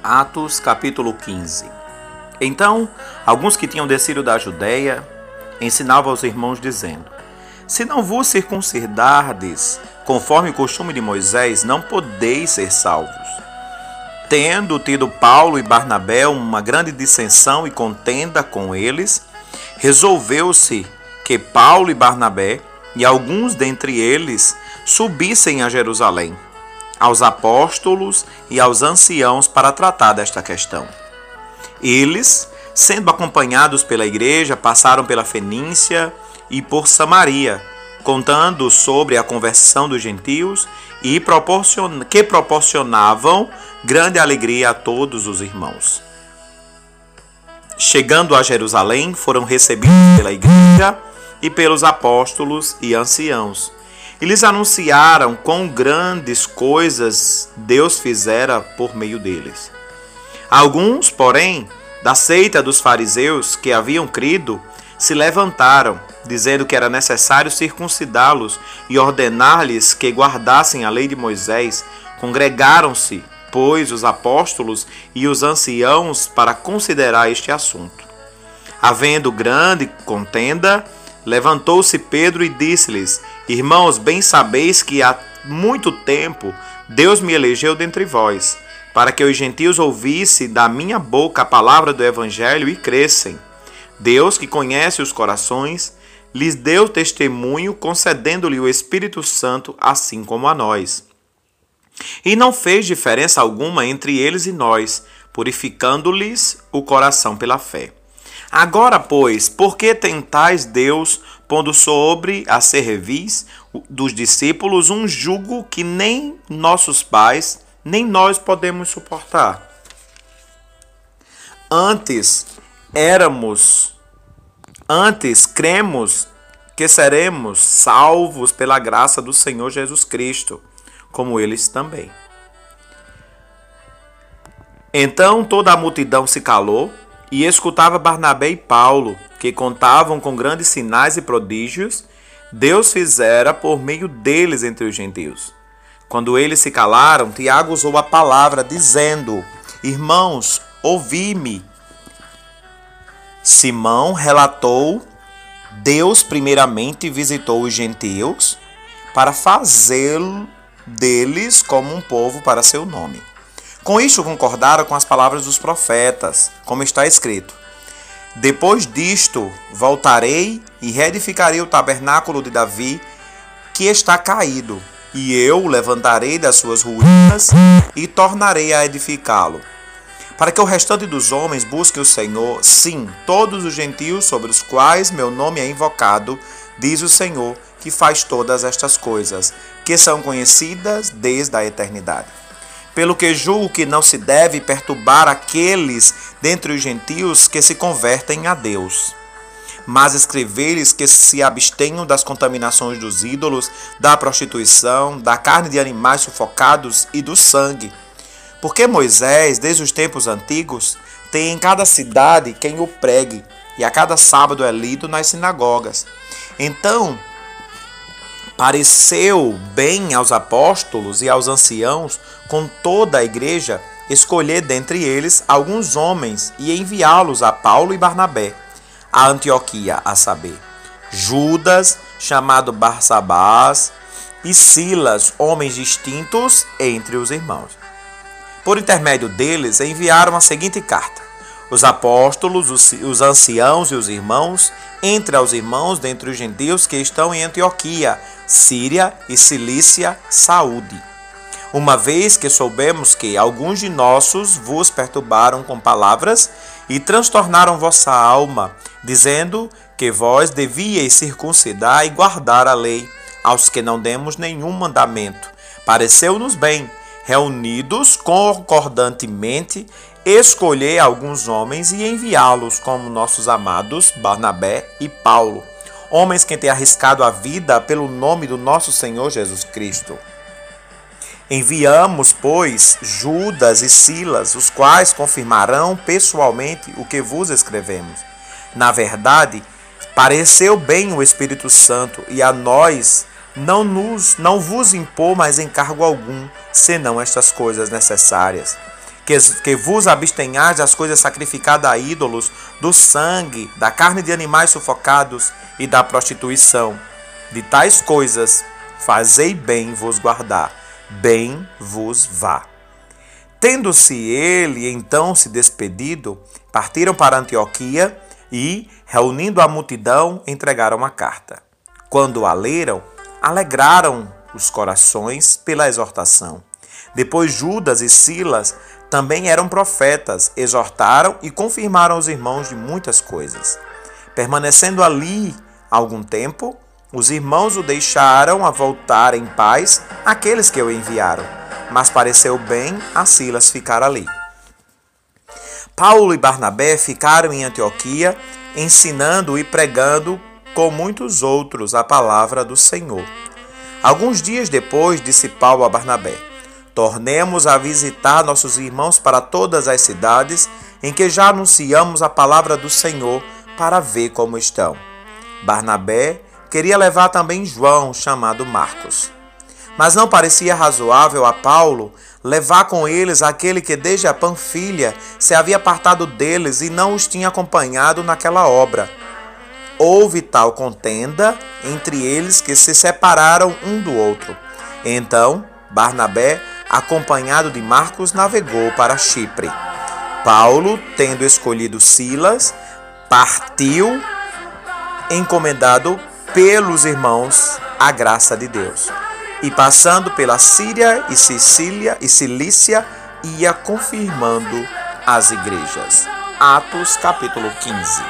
Atos capítulo 15. Então, alguns que tinham descido da Judéia ensinavam aos irmãos dizendo: se não vos circuncidardes, conforme o costume de Moisés, não podeis ser salvos. Tendo tido Paulo e Barnabé uma grande dissensão e contenda com eles, resolveu-se que Paulo e Barnabé e alguns dentre eles subissem a Jerusalém, aos apóstolos e aos anciãos para tratar desta questão. Eles, sendo acompanhados pela igreja, passaram pela Fenícia e por Samaria, contando sobre a conversão dos gentios e que proporcionavam grande alegria a todos os irmãos. Chegando a Jerusalém, foram recebidos pela igreja e pelos apóstolos e anciãos. E lhes anunciaram quão grandes coisas Deus fizera por meio deles. Alguns, porém, da seita dos fariseus que haviam crido, se levantaram, dizendo que era necessário circuncidá-los e ordenar-lhes que guardassem a lei de Moisés. Congregaram-se, pois, os apóstolos e os anciãos para considerar este assunto. Havendo grande contenda, levantou-se Pedro e disse-lhes: irmãos, bem sabeis que há muito tempo Deus me elegeu dentre vós, para que os gentios ouvissem da minha boca a palavra do evangelho e crescem. Deus, que conhece os corações, lhes deu testemunho, concedendo-lhe o Espírito Santo, assim como a nós. E não fez diferença alguma entre eles e nós, purificando-lhes o coração pela fé. Agora, pois, por que tentais Deus, pondo sobre a cerviz dos discípulos um jugo que nem nossos pais, nem nós podemos suportar? Antes cremos que seremos salvos pela graça do Senhor Jesus Cristo, como eles também. Então toda a multidão se calou e escutava Barnabé e Paulo, que contavam com grandes sinais e prodígios Deus fizera por meio deles entre os gentios. Quando eles se calaram, Tiago usou a palavra, dizendo: irmãos, ouvi-me. Simão relatou: Deus primeiramente visitou os gentios para fazê-lo deles como um povo para seu nome. Com isto concordaram com as palavras dos profetas, como está escrito: depois disto voltarei e reedificarei o tabernáculo de Davi, que está caído, e eu o levantarei das suas ruínas e tornarei a edificá-lo, para que o restante dos homens busque o Senhor, sim, todos os gentios sobre os quais meu nome é invocado, diz o Senhor, que faz todas estas coisas, que são conhecidas desde a eternidade. Pelo que julgo que não se deve perturbar aqueles dentre os gentios que se convertem a Deus, mas escrever-lhes que se abstenham das contaminações dos ídolos, da prostituição, da carne de animais sufocados e do sangue. Porque Moisés, desde os tempos antigos, tem em cada cidade quem o pregue, e a cada sábado é lido nas sinagogas. Então, pareceu bem aos apóstolos e aos anciãos, com toda a igreja, escolher dentre eles alguns homens e enviá-los a Paulo e Barnabé, a Antioquia, a saber, Judas, chamado Barsabás, e Silas, homens distintos entre os irmãos. Por intermédio deles, enviaram a seguinte carta: os apóstolos, os anciãos e os irmãos, entre aos irmãos dentre os gentios que estão em Antioquia, Síria e Cilícia, saúde. Uma vez que soubemos que alguns de nossos vos perturbaram com palavras e transtornaram vossa alma, dizendo que vós devíeis circuncidar e guardar a lei, aos que não demos nenhum mandamento, pareceu-nos bem, reunidos concordantemente, escolher alguns homens e enviá-los como nossos amados Barnabé e Paulo, homens que têm arriscado a vida pelo nome do nosso Senhor Jesus Cristo. Enviamos, pois, Judas e Silas, os quais confirmarão pessoalmente o que vos escrevemos. Na verdade, pareceu bem o Espírito Santo, e a nós não vos impor mais encargo algum, senão estas coisas necessárias: que vos abstenhais das coisas sacrificadas a ídolos, do sangue, da carne de animais sufocados e da prostituição. De tais coisas fazei bem vos guardar, bem vos vá. Tendo-se ele então se despedido, partiram para Antioquia e, reunindo a multidão, entregaram a carta. Quando a leram, alegraram os corações pela exortação. Depois Judas e Silas também eram profetas, exortaram e confirmaram os irmãos de muitas coisas. Permanecendo ali algum tempo, os irmãos o deixaram a voltar em paz àqueles que o enviaram, mas pareceu bem a Silas ficar ali. Paulo e Barnabé ficaram em Antioquia, ensinando e pregando com muitos outros a palavra do Senhor. Alguns dias depois, disse Paulo a Barnabé: tornemos a visitar nossos irmãos para todas as cidades em que já anunciamos a palavra do Senhor, para ver como estão. Barnabé queria levar também João, chamado Marcos. Mas não parecia razoável a Paulo levar com eles aquele que desde a Panfilha se havia apartado deles e não os tinha acompanhado naquela obra. Houve tal contenda entre eles que se separaram um do outro. Então, Barnabé, acompanhado de Marcos, navegou para Chipre. Paulo, tendo escolhido Silas, partiu, encomendado pelos irmãos à graça de Deus. E passando pela Síria e Sicília e Cilícia, ia confirmando as igrejas. Atos capítulo 15.